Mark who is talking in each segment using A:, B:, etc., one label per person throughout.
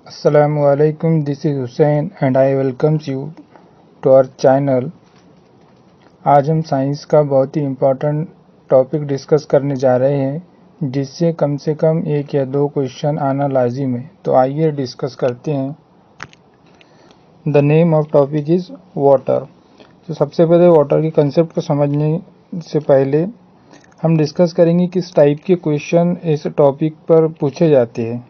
A: Assalamualaikum, this is Hussein and I welcomes you to our channel। आज हम science का बहुत ही इम्पोर्टेंट टॉपिक डिस्कस करने जा रहे हैं जिससे कम से कम एक या दो क्वेश्चन आना लाजिम है। तो आइए डिस्कस करते हैं। The name of topic is water. तो सबसे पहले वाटर के कंसेप्ट को समझने से पहले हम डिस्कस करेंगे किस टाइप के क्वेश्चन इस टॉपिक पर पूछे जाते हैं।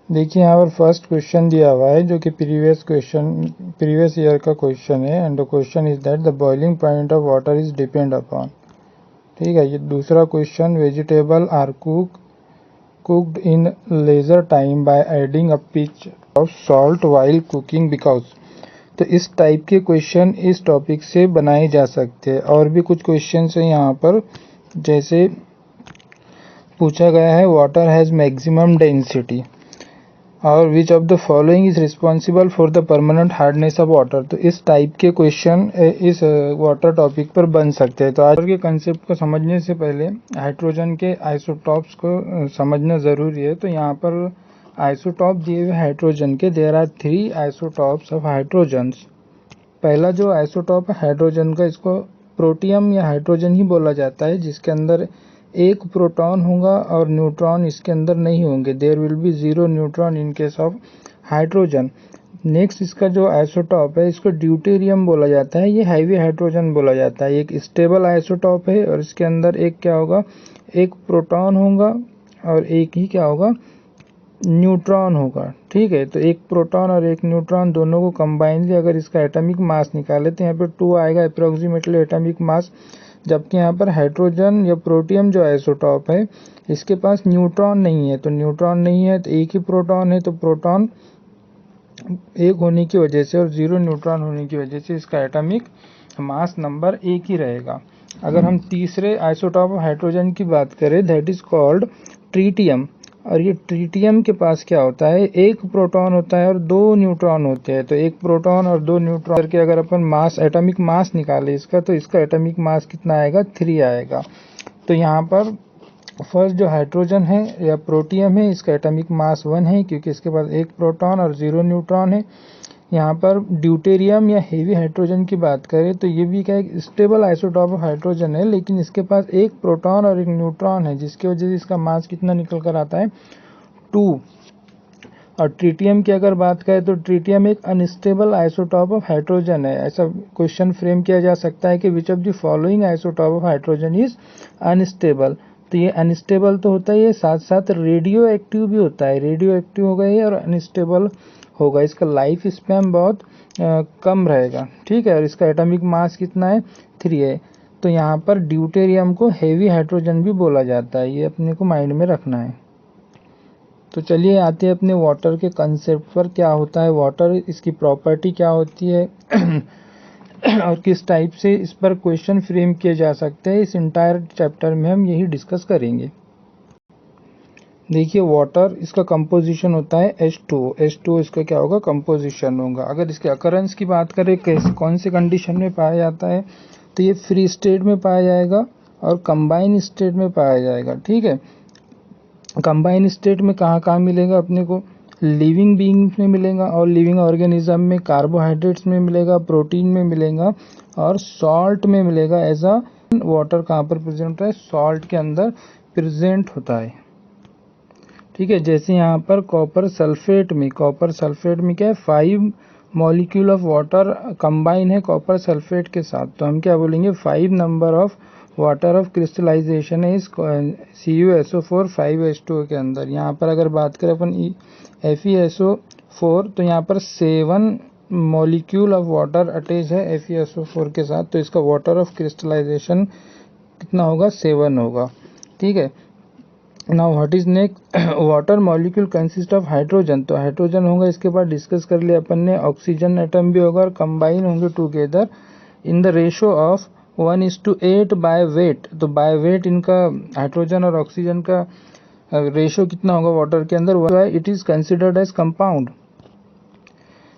A: देखिए यहाँ पर फर्स्ट क्वेश्चन दिया हुआ है जो कि प्रीवियस ईयर का क्वेश्चन है and the question is that the boiling point of water is depend upon. ठीक है, ये दूसरा question, vegetable are cooked in lesser time by adding a pinch of salt while cooking because. तो इस type के question इस topic से बनाए जा सकते हैं। और भी कुछ क्वेश्चन है यहाँ पर, जैसे पूछा गया है वाटर हैज़ मैक्सिमम डेंसिटी और विच of the following is responsible for the permanent hardness of water. तो इस टाइप के क्वेश्चन इस वाटर टॉपिक पर बन सकते हैं। तो आज के कंसेप्ट को समझने से पहले हाइड्रोजन के आइसोटॉप्स को समझना ज़रूरी है। तो यहाँ पर आइसोटॉप दिए हुए हाइड्रोजन के, there are 3 isotopes of hydrogens. पहला जो आइसोटॉप है हाइड्रोजन का, इसको प्रोटियम या हाइड्रोजन ही बोला जाता है, जिसके अंदर एक प्रोटॉन होगा और न्यूट्रॉन इसके अंदर नहीं होंगे। There will be 0 neutron in case of hydrogen. Next इसका जो आइसोटॉप है इसको ड्यूटेरियम बोला जाता है, ये हैवी हाइड्रोजन बोला जाता है। एक स्टेबल आइसोटॉप है और इसके अंदर एक क्या होगा, एक प्रोटॉन होगा और एक ही क्या होगा, न्यूट्रॉन होगा। ठीक है, तो एक प्रोटॉन और एक न्यूट्रॉन दोनों को कंबाइनली अगर इसका एटॉमिक मास निकाले तो यहाँ पे 2 आएगा अप्रोक्सीमेटली एटॉमिक मास। जबकि यहाँ पर हाइड्रोजन या प्रोटियम जो आइसोटॉप है इसके पास न्यूट्रॉन नहीं है। तो न्यूट्रॉन नहीं है तो एक ही प्रोटॉन है, तो प्रोटॉन एक होने की वजह से और 0 न्यूट्रॉन होने की वजह से इसका एटॉमिक मास नंबर एक ही रहेगा। अगर हम तीसरे आइसोटॉप ऑफ हाइड्रोजन की बात करें, दैट इज कॉल्ड ट्रीटियम। और ये ट्रीटियम के पास क्या होता है, एक प्रोटॉन होता है और 2 न्यूट्रॉन होते हैं। तो एक प्रोटॉन और 2 न्यूट्रॉन करके अगर अपन मास, एटॉमिक मास निकाले इसका, तो इसका एटॉमिक मास कितना आएगा, 3 आएगा। तो यहाँ पर फर्स्ट जो हाइड्रोजन है या प्रोटियम है, इसका एटॉमिक मास 1 है क्योंकि इसके पास एक प्रोटॉन और 0 न्यूट्रॉन है। यहाँ पर ड्यूटेरियम या हेवी हाइड्रोजन की बात करें तो ये भी क्या, एक स्टेबल आइसोटॉप ऑफ हाइड्रोजन है, लेकिन इसके पास एक प्रोटॉन और एक न्यूट्रॉन है, जिसकी वजह से इसका मास कितना निकल कर आता है, 2। और ट्रीटियम की अगर बात करें तो ट्रीटियम एक अनस्टेबल आइसोटॉप ऑफ हाइड्रोजन है। ऐसा क्वेश्चन फ्रेम किया जा सकता है कि which of the following isotope of hydrogen is unstable. तो ये अनस्टेबल तो होता है, ये साथ साथ रेडियो एक्टिव भी होता है। रेडियो एक्टिव होगा ये और अनस्टेबल होगा। इसका लाइफ स्पैन बहुत कम रहेगा। ठीक है, और इसका एटॉमिक मास कितना है, 3 है। तो यहाँ पर ड्यूटेरियम को हेवी हाइड्रोजन भी बोला जाता है, ये अपने को माइंड में रखना है। तो चलिए आते हैं अपने वाटर के कंसेप्ट पर। क्या होता है वाटर, इसकी प्रॉपर्टी क्या होती है और किस टाइप से इस पर क्वेश्चन फ्रेम किए जा सकते हैं, इस इंटायर चैप्टर में हम यही डिस्कस करेंगे। देखिए वाटर, इसका कंपोजिशन होता है H2O। H2O इसका क्या होगा, कंपोजिशन होगा। अगर इसके अकरेंस की बात करें, कैसे कौन से कंडीशन में पाया जाता है, तो ये फ्री स्टेट में पाया जाएगा और कंबाइन स्टेट में पाया जाएगा। ठीक है, कंबाइन स्टेट में कहाँ कहाँ मिलेगा अपने को, लिविंग बीइंग्स में मिलेगा और लिविंग ऑर्गेनिज्म में, कार्बोहाइड्रेट्स में मिलेगा, प्रोटीन में मिलेगा और सॉल्ट में मिलेगा। ऐसा वाटर कहाँ पर प्रेजेंट होता है, सॉल्ट के अंदर प्रेजेंट होता है। ठीक है, जैसे यहाँ पर कॉपर सल्फेट में क्या है, 5 मॉलिक्यूल ऑफ वाटर कंबाइन है कॉपर सल्फेट के साथ। तो हम क्या बोलेंगे, 5 number of water of crystallisation है इस CuSO4 5H2O के अंदर। यहाँ पर अगर बात करें अपन FeSO4, तो यहाँ पर 7 मॉलिक्यूल ऑफ वाटर अटैच है FeSO4 के साथ। तो इसका वाटर ऑफ क्रिस्टलाइजेशन कितना होगा, 7 होगा। ठीक है, now what is next, water molecule consist of hydrogen. तो हाइड्रोजन होगा, इसके बाद डिस्कस कर लिया अपन ने, ऑक्सीजन एटम भी होगा और कंबाइन होंगे together in the ratio of 1:8 by weight. तो बाय वेट इनका हाइड्रोजन और ऑक्सीजन का रेशो कितना होगा वाटर के अंदर, it is considered as compound.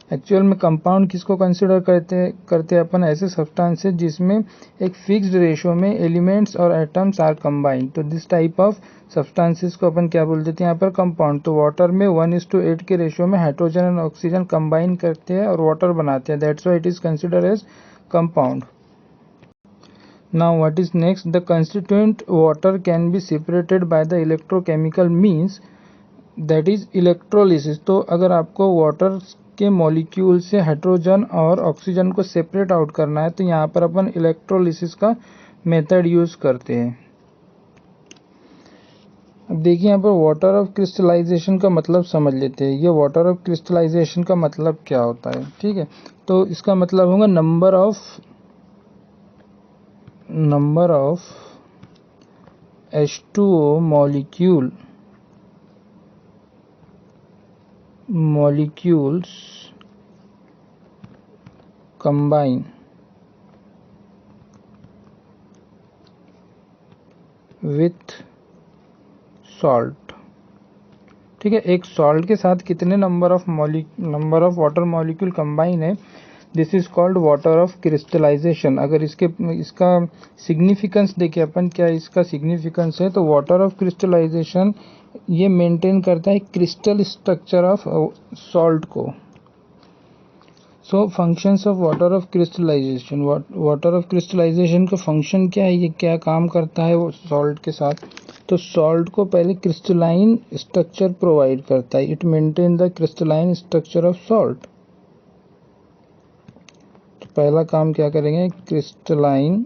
A: Actual में कंपाउंड किसको कंसिडर करते हैं अपन, ऐसे सब्सटेंसेस जिसमें एक फिक्स्ड रेशियो में एलिमेंट्स और एटम्स आर कंबाइंड, तो दिस टाइप ऑफ सब्सटेंसेस को अपन क्या बोल देते हैं यहाँ पर, कंपाउंड। तो वाटर में 1:8 के रेशियो में हाइड्रोजन और ऑक्सीजन कंबाइन करते हैं और वाटर बनाते हैं, that's why it is considered as compound. Now what is next? The constituent water can be separated by the electrochemical means, that is electrolysis। तो अगर आपको वाटर के मॉलिक्यूल से हाइड्रोजन और ऑक्सीजन को सेपरेट आउट करना है तो यहाँ पर अपन इलेक्ट्रोलिसिस का मेथड यूज करते हैं। अब देखिए यहाँ पर वाटर ऑफ क्रिस्टलाइजेशन का मतलब समझ लेते हैं। ये वाटर ऑफ क्रिस्टलाइजेशन का मतलब क्या होता है, ठीक है। तो इसका मतलब होगा number of H2O molecules combine with salt, ठीक है। एक सॉल्ट के साथ कितने number of water molecule combine है, this is called water of crystallisation. अगर इसका सिग्निफिकेंस देखिए अपन, क्या इसका सिग्निफिकेंस है, तो वाटर ऑफ क्रिस्टलाइजेशन ये मेंटेन करता है क्रिस्टल स्ट्रक्चर ऑफ सॉल्ट को। So functions of water of crystallisation, water of crystallisation का फंक्शन क्या है, ये क्या काम करता है वो सॉल्ट के साथ, तो सॉल्ट को पहले क्रिस्टलाइन स्ट्रक्चर प्रोवाइड करता है, it maintain the crystalline structure of salt. तो पहला काम क्या करेंगे, crystalline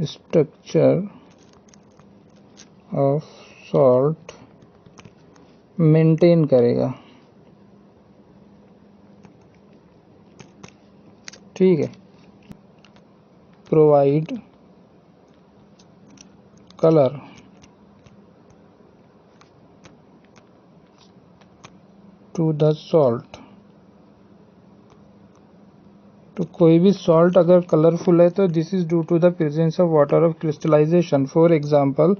A: structure of salt maintain करेगा, ठीक है। Provide colour to the salt, तो कोई भी सॉल्ट अगर कलरफुल है तो this is due to the presence of water of crystallisation. For example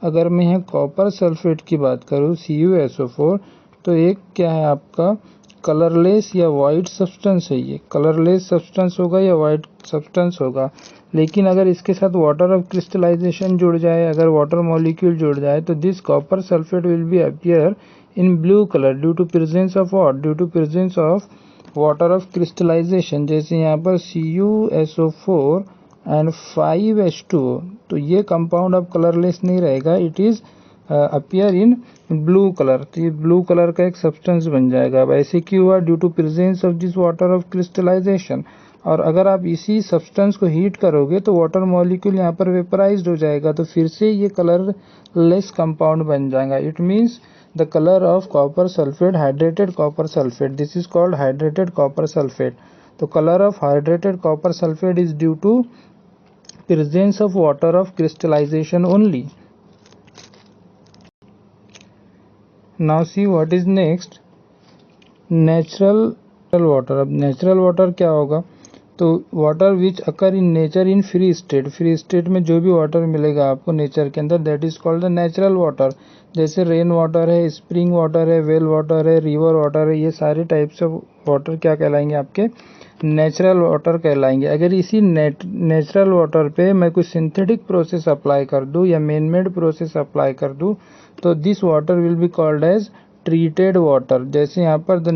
A: अगर मैं यहाँ कॉपर सल्फेट की बात करूँ CuSO4, तो एक क्या है आपका कलरलेस या वाइट सब्सटेंस है, ये कलरलेस सब्सटेंस होगा या वाइट सब्सटेंस होगा। लेकिन अगर इसके साथ वाटर ऑफ क्रिस्टलाइजेशन जुड़ जाए, अगर वाटर मॉलिक्यूल जुड़ जाए, तो this copper sulphate will be appear in blue colour due to presence of what, due to presence of water of crystallisation. जैसे यहाँ पर CuSO4 एंड 5H2O, तो ये कंपाउंड अब कलरलेस नहीं रहेगा, it is appear in blue colour, तो ये ब्लू कलर का एक सब्सटेंस बन जाएगा। अब ऐसे क्यों हुआ, due to presence of this water of crystallisation. और अगर आप इसी सब्सटेंस को हीट करोगे तो वाटर मॉलिक्यूल यहाँ पर वेपराइज्ड हो जाएगा, तो फिर से ये कलरलेस कंपाउंड बन जाएगा। It means the color of copper sulfate, hydrated copper sulfate, this is called hydrated copper sulfate। तो color of hydrated copper sulfate is due to presence of water of crystallization only। now see what is next, natural water। अब natural water क्या होगा, तो water which occur in nature in free state, free state में जो भी water मिलेगा आपको nature के अंदर, that is called the natural water. जैसे रेन वाटर है, स्प्रिंग वाटर है, वेल वाटर है, रिवर वाटर है, ये सारे टाइप्स ऑफ वाटर क्या कहलाएंगे, आपके नेचुरल वाटर कहलाएंगे। अगर इसी नेचुरल वाटर पे मैं कुछ सिंथेटिक प्रोसेस अप्लाई कर दूं या मैन मेड प्रोसेस अप्लाई कर दूं, तो this water will be called as treated water। जैसे यहाँ पर the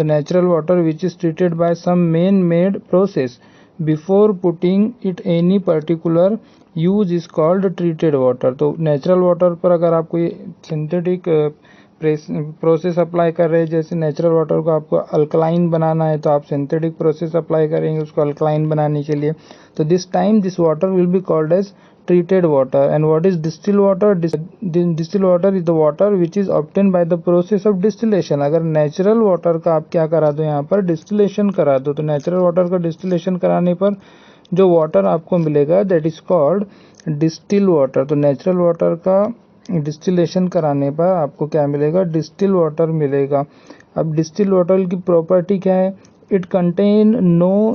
A: natural water which is treated by some man made process before putting it any particular use is called treated water। तो natural water पर अगर आप कोई synthetic process apply कर रहे हैं, जैसे नेचुरल वाटर को आपको अल्कलाइन बनाना है तो आप सिंथेटिक प्रोसेस अप्लाई करेंगे उसको अल्कलाइन बनाने के लिए, तो this time this water will be called as treated water। and what is distilled water, distilled water is the water which is obtained by the process of distillation। अगर natural water का आप क्या करा दो, यहाँ पर डिस्टिलेशन करा दो, तो नेचुरल वाटर का डिस्टिलेशन कराने पर जो वाटर आपको मिलेगा that is called distil water. तो नेचुरल वाटर का डिस्टिलेशन कराने पर आपको क्या मिलेगा, डिस्टिल वाटर मिलेगा। अब डिस्टिल वाटर की प्रॉपर्टी क्या है, it contain no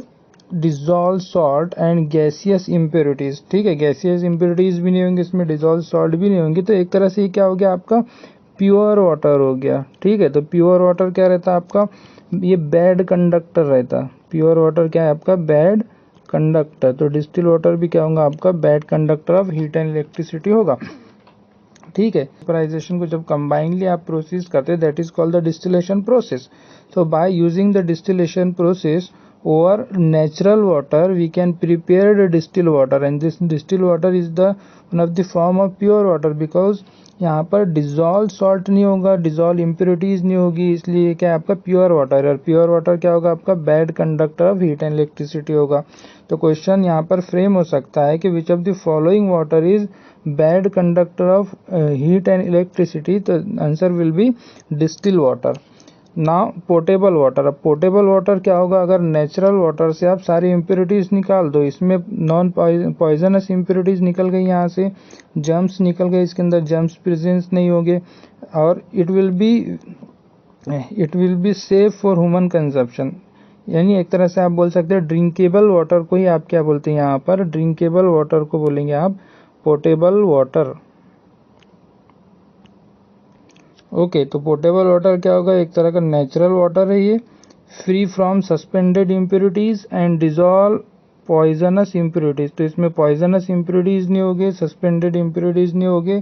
A: dissolve salt and gaseous impurities, ठीक है, गैसियस इम्प्योरिटीज भी नहीं होंगी इसमें, डिजॉल्व सॉल्ट भी नहीं होंगी, तो एक तरह से ये क्या हो गया आपका प्योर वाटर हो गया। ठीक है, तो प्योर वाटर क्या रहता है आपका, ये बैड कंडक्टर रहता है। प्योर वाटर क्या है आपका, बैड कंडक्टर। तो डिस्टिल वाटर भी क्या होगा आपका, bad conductor of heat and electricity होगा। ठीक है, वेपराइजेशन को जब कंबाइनली आप प्रोसेस करते हैं, that is called the distillation process. So by using the distillation process over natural water we can prepare the distil water, and this distil water is the one of the form of pure water, because यहाँ पर dissolve salt नहीं होगा, dissolve impurities नहीं होगी, इसलिए क्या है आपका प्योर वाटर। और प्योर वाटर क्या होगा आपका, bad conductor of heat and electricity होगा। तो क्वेश्चन यहाँ पर फ्रेम हो सकता है कि which of the following water is bad conductor of heat and electricity, तो answer will be distil water. Now portable water. अब पोर्टेबल वाटर क्या होगा, अगर नेचुरल वाटर से आप सारी इम्प्योरिटीज निकाल दो, इसमें नॉन पॉइजनस इम्प्योरिटीज निकल गई, यहाँ से जर्म्स निकल गए, इसके अंदर जर्म्स प्रेजेंस नहीं होंगे, और it will be safe for human consumption. यानी एक तरह से आप बोल सकते हैं ड्रिंकेबल वाटर को ही आप क्या बोलते हैं, यहाँ पर ड्रिंकेबल वाटर को बोलेंगे आप पोर्टेबल वाटर। ओके, तो पोर्टेबल वाटर क्या होगा, एक तरह का नेचुरल वाटर है ये, free from suspended impurities and dissolve poisonous impurities. तो इसमें पॉइजनस इम्प्योरिटीज नहीं होगे, सस्पेंडेड इम्प्योरिटीज नहीं होगे,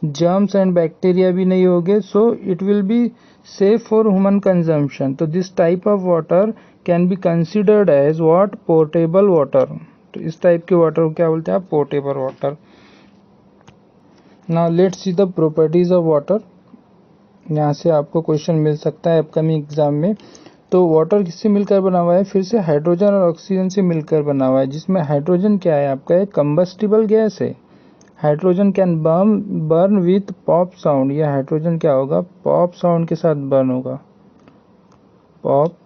A: जर्म्स एंड बैक्टीरिया भी नहीं होगे, so it will be safe for human consumption. तो this type of water can be considered as what, portable water. तो इस टाइप के वाटर को क्या बोलते हैं आप, portable water. Now let's see the properties of water. यहाँ से आपको क्वेश्चन मिल सकता है अपकमिंग एग्जाम में। तो वाटर किससे मिलकर बना हुआ है, फिर से हाइड्रोजन और ऑक्सीजन से मिलकर बना हुआ है, जिसमें हाइड्रोजन क्या है आपका, एक कंबस्टिबल गैस है। Hydrogen can burn with pop sound, यह हाइड्रोजन क्या होगा, पॉप साउंड के साथ बर्न होगा, पॉप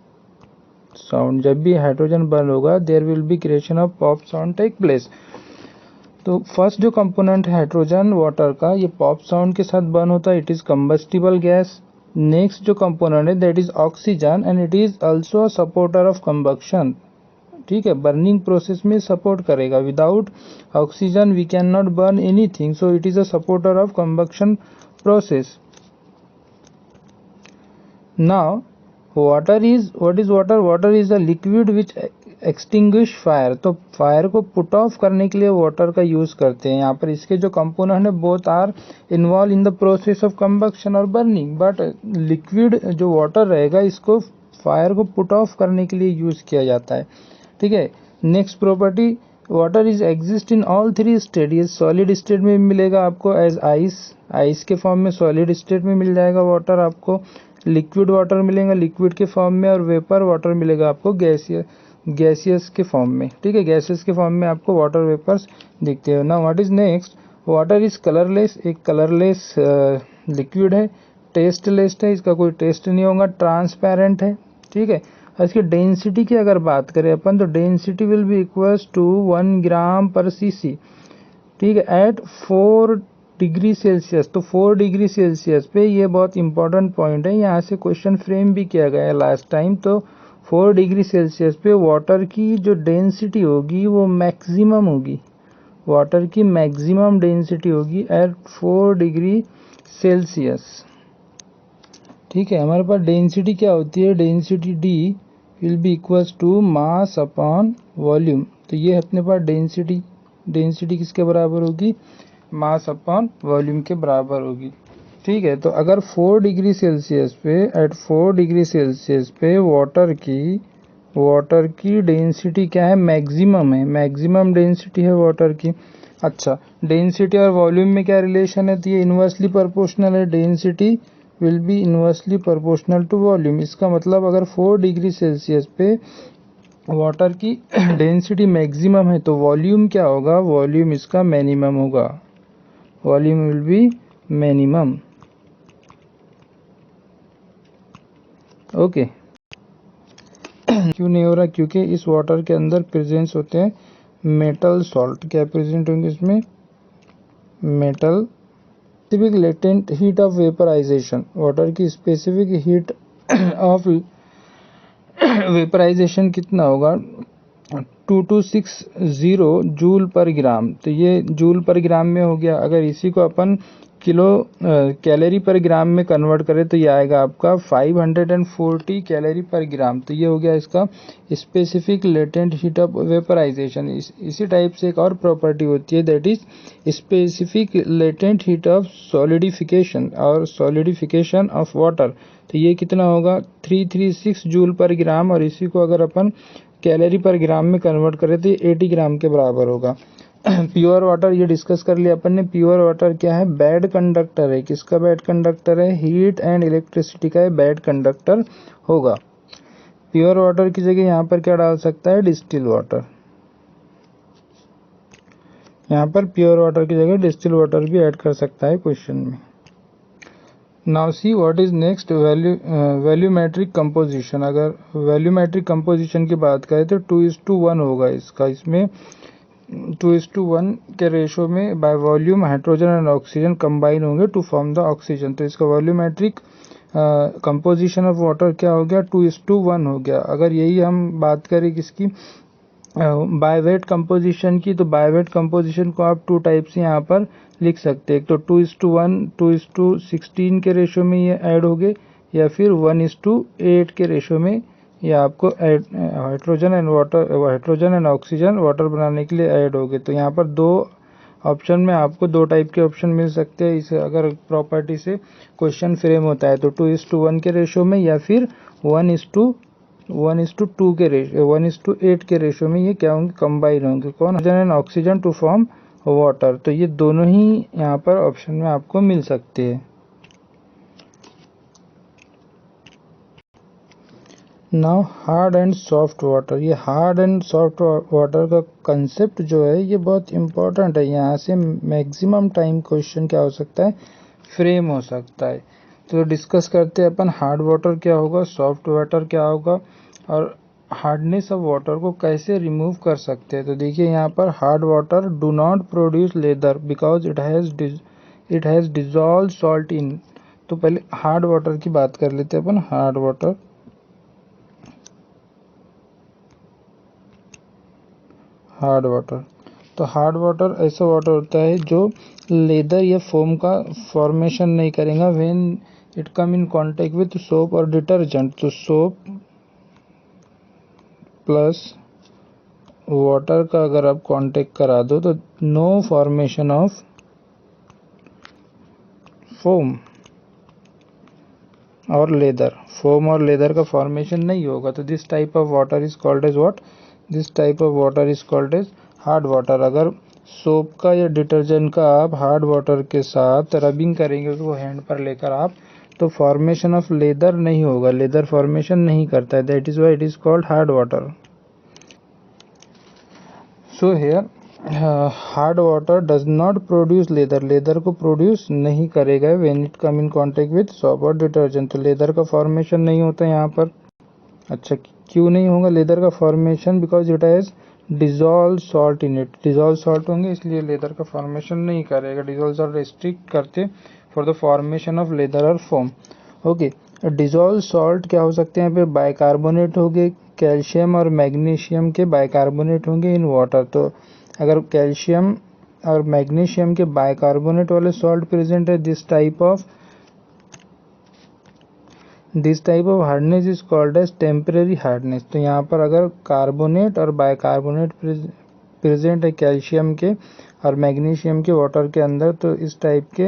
A: साउंड। जब भी हाइड्रोजन बर्न होगा there will be creation of pop sound take place. तो फर्स्ट जो कंपोनेंट है हाइड्रोजन वाटर का, ये पॉप साउंड के साथ बर्न होता है, it is combustible gas. Next जो कंपोनेंट है that is oxygen, and it is also a supporter of combustion. ठीक है, बर्निंग प्रोसेस में सपोर्ट करेगा। Without oxygen we can not burn anything, so it is a supporter of combustion process. Now water is, what is water, water is a liquid which extinguish fire. तो fire को put off करने के लिए water का use करते हैं। यहाँ पर इसके जो कंपोनेंट है both are involve in the process of combustion और बर्निंग, बट लिक्विड जो वाटर रहेगा इसको फायर को पुट ऑफ करने के लिए यूज किया जाता है। ठीक है, next property, water is exist in all three state. ये सॉलिड स्टेट में मिलेगा आपको एज आइस, आइस के फॉर्म में सॉलिड स्टेट में मिल जाएगा वाटर आपको, लिक्विड वाटर मिलेगा लिक्विड के फॉर्म में, और वेपर वाटर मिलेगा आपको गैसियस के फॉर्म में। ठीक है, गैसेस के फॉर्म में आपको वाटर वेपर्स दिखते हैं। ना what is next, water is colourless, एक कलरलेस लिक्विड है, टेस्टलेस है, इसका कोई टेस्ट नहीं होगा, ट्रांसपेरेंट है। ठीक है, और इसकी डेंसिटी की अगर बात करें अपन, तो density will be equals to 1 gram per cc. ठीक है, एट 4 डिग्री सेल्सियस। तो 4 डिग्री सेल्सियस पे, ये बहुत इंपॉर्टेंट पॉइंट है, यहाँ से क्वेश्चन फ्रेम भी किया गया है लास्ट टाइम। तो 4 डिग्री सेल्सियस पे वाटर की जो डेंसिटी होगी वो मैक्सिमम होगी, वाटर की मैक्सिमम डेंसिटी होगी एट 4 डिग्री सेल्सियस। ठीक है, हमारे पास डेंसिटी क्या होती है, density D will be equals to mass upon volume. तो ये अपने पास डेंसिटी किसके बराबर होगी, मास अपॉन वॉल्यूम के बराबर होगी। ठीक है, तो अगर 4 डिग्री सेल्सियस पे, एट 4 डिग्री सेल्सियस पे वाटर की डेंसिटी क्या है, मैक्सिमम है, मैक्सिमम डेंसिटी है वाटर की। अच्छा, डेंसिटी और वॉल्यूम में क्या रिलेशन है, तो ये इन्वर्सली प्रोपोर्शनल है, density will be inversely proportional to volume. इसका मतलब अगर 4 डिग्री सेल्सियस पे वाटर की डेंसिटी मैक्सिमम है तो वॉल्यूम क्या होगा, वॉल्यूम इसका मिनिमम होगा, volume will be minimum. Okay, क्यों नहीं हो रहा, क्योंकि इस वाटर के अंदर प्रेजेंस होते हैं मेटल सॉल्ट। क्या प्रेजेंट होंगे इसमें, metal. Specific latent heat of vaporisation, water की स्पेसिफिक हीट ऑफ वेपराइजेशन कितना होगा, 2260 जूल पर ग्राम। तो ये जूल पर ग्राम में हो गया। अगर इसी को अपन किलो कैलोरी पर ग्राम में कन्वर्ट करें तो ये आएगा आपका 540 कैलोरी पर ग्राम। तो ये हो गया इसका specific latent heat of vaporisation. इसी टाइप से एक और प्रॉपर्टी होती है, that is specific latent heat of solidification और सॉलिडिफिकेशन ऑफ वाटर। तो ये कितना होगा 336 जूल पर ग्राम, और इसी को अगर अपन कैलोरी पर ग्राम में कन्वर्ट करें तो ये 80 ग्राम के बराबर होगा। प्योर वाटर ये डिस्कस कर लिया अपन ने। प्योर वाटर क्या है, बैड कंडक्टर है। किसका बैड कंडक्टर है, हीट एंड इलेक्ट्रिसिटी का बैड कंडक्टर होगा। प्योर वाटर की जगह यहाँ पर क्या डाल सकता है, डिस्टिल वाटर। यहाँ पर प्योर वाटर की जगह डिस्टिल वाटर भी ऐड कर सकता है क्वेश्चन में। Now see what is next, volumetric composition. अगर वैल्यूमेट्रिक कंपोजिशन की बात करें तो 2:1 होगा इसका। इसमें 2:1 के रेशो में by volume hydrogen and oxygen combine होंगे टू फॉर्म द ऑक्सीजन। तो इसका वॉल्यूमेट्रिक कंपोजिशन ऑफ वाटर क्या हो गया, 2:1 हो गया। अगर यही हम बात करें किसकी, बाय वेट कंपोजिशन की, तो बाय वेट कंपोजिशन को आप 2 टाइप से यहाँ पर लिख सकते हैं। एक तो 2:1 2:16 के रेशो में ये ऐड हो गए, या फिर 1:8 के रेशो में ये आपको हाइड्रोजन एंड ऑक्सीजन वाटर बनाने के लिए ऐड हो गए। तो यहाँ पर 2 ऑप्शन में आपको 2 टाइप के ऑप्शन मिल सकते हैं। इसे अगर प्रॉपर्टी से क्वेश्चन फ्रेम होता है तो 2:1 के रेशो में, या फिर 1:2 के रेशो 1:8 के रेशो में ये क्या होंगे, कंबाइन होंगे। कौन, hydrogen and oxygen to form water. तो ये दोनों ही यहाँ पर ऑप्शन में आपको मिल सकते हैं। Now hard and soft water. ये हार्ड एंड सॉफ्ट वाटर का कंसेप्ट जो है ये बहुत इंपॉर्टेंट है। यहाँ से मैक्सिमम टाइम क्वेश्चन क्या हो सकता है, फ्रेम हो सकता है। तो डिस्कस करते हैं अपन हार्ड वाटर क्या होगा, सॉफ्ट वाटर क्या होगा, और हार्डनेस ऑफ वाटर को कैसे रिमूव कर सकते हैं। तो देखिए यहाँ पर hard water do not produce leather because it has dissolve salt in. तो पहले हार्ड वाटर की बात कर लेते हैं अपन। हार्ड वाटर, हार्ड वाटर, तो हार्ड वाटर ऐसा वाटर होता है जो लेदर या फोम का फॉर्मेशन नहीं करेगा when it come in contact with soap और डिटर्जेंट। तो सोप प्लस वाटर का अगर आप कांटेक्ट करा दो तो नो फॉर्मेशन ऑफ फोम और लेदर, फोम और लेदर का फॉर्मेशन नहीं होगा। तो this type of water is called as what, this type of water is called as hard water. अगर सोप का या डिटर्जेंट का आप हार्ड वाटर के साथ रबिंग करेंगे उसको हैंड पर लेकर आप, तो फॉर्मेशन ऑफ लेदर नहीं होगा, लेदर फॉर्मेशन नहीं करता है। That is why it is called hard water. So here hard water does not produce leather, leather को प्रोड्यूस नहीं करेगा when it come in contact with soap और डिटर्जेंट। तो लेदर का फॉर्मेशन नहीं होता यहाँ पर। अच्छा, क्यों नहीं होगा लेदर का formation, because it has dissolve salt in it. Dissolve salt होंगे इसलिए लेदर का फॉर्मेशन नहीं करेगा। डिजॉल्व सॉल्ट रिस्ट्रिक्ट करते for the formation of leather और फोम। ओके, डिजॉल्व सॉल्ट क्या हो सकते हैं, यहाँ पे बाइकार्बोनेट हो गए, कैल्शियम और मैग्नीशियम के बाइकार्बोनेट होंगे इन वाटर। तो अगर कैल्शियम और मैग्नीशियम के बाइकार्बोनेट वाले सॉल्ट प्रेजेंट है, this type of hardness is called as temporary hardness. तो यहाँ पर अगर कार्बोनेट और बाइकार्बोनेट प्रेजेंट है कैल्शियम के और मैग्नीशियम के वाटर के अंदर, तो इस टाइप के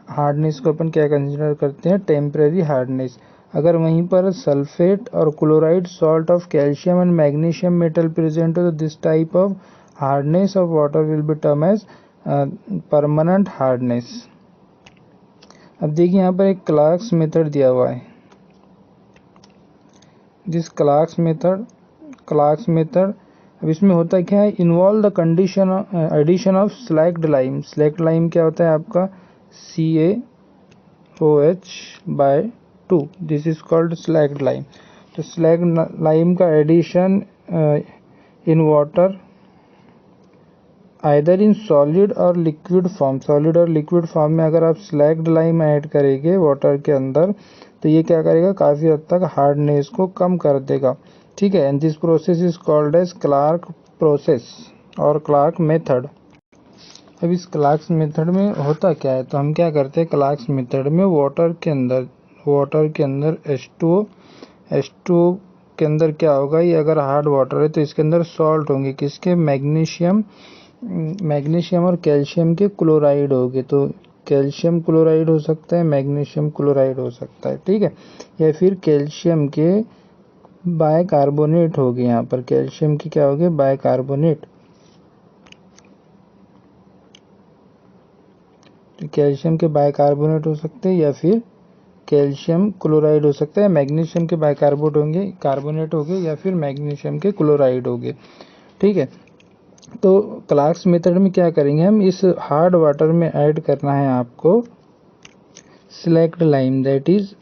A: हार्डनेस को अपन क्या कंसिडर करते हैं, टेम्परेरी हार्डनेस। अगर वहीं पर सल्फेट और chloride salt of calcium and magnesium metal present हो, तो this type of hardness of water will be term as permanent hardness. अब देखिए यहाँ पर एक क्लार्क्स मेथड दिया हुआ है। दिस क्लार्क्स मेथड, अब इसमें होता क्या है, involve the condition addition of slaked lime. Slaked lime क्या होता है आपका, CaOH/2, this is called slaked lime. तो स्लैक्ड लाइम का addition in water either in solid और लिक्विड फॉर्म, सॉलिड और लिक्विड फॉर्म में अगर आप स्लैक्ड लाइम ऐड करेंगे वाटर के अंदर, तो ये क्या करेगा, काफ़ी हद तक हार्डनेस को कम कर देगा। ठीक है, and this process is called as Clark process और क्लार्क मेथड। अब इस क्लार्क्स मेथड में होता क्या है, तो हम क्या करते हैं, क्लार्क्स मेथड में वाटर के अंदर H2O के अंदर क्या होगा, ये अगर हार्ड वाटर है तो इसके अंदर सॉल्ट होंगे, किसके, मैग्नीशियम और कैल्शियम के क्लोराइड होंगे। तो कैल्शियम क्लोराइड हो सकता है, मैग्नीशियम क्लोराइड हो सकता है, ठीक है, या फिर कैल्शियम के बाइकार्बोनेट होगी। यहाँ पर कैल्शियम की क्या होगी, बाइकार्बोनेट। तो कैल्शियम के बाइकार्बोनेट हो सकते हैं या फिर कैल्शियम क्लोराइड हो सकता है, मैग्नीशियम के कार्बोनेट होंगे या फिर मैग्नीशियम के क्लोराइड होंगे, ठीक है। तो क्लार्क्स मेथड में क्या करेंगे हम, इस हार्ड वाटर में ऐड करना है आपको slaked lime, that is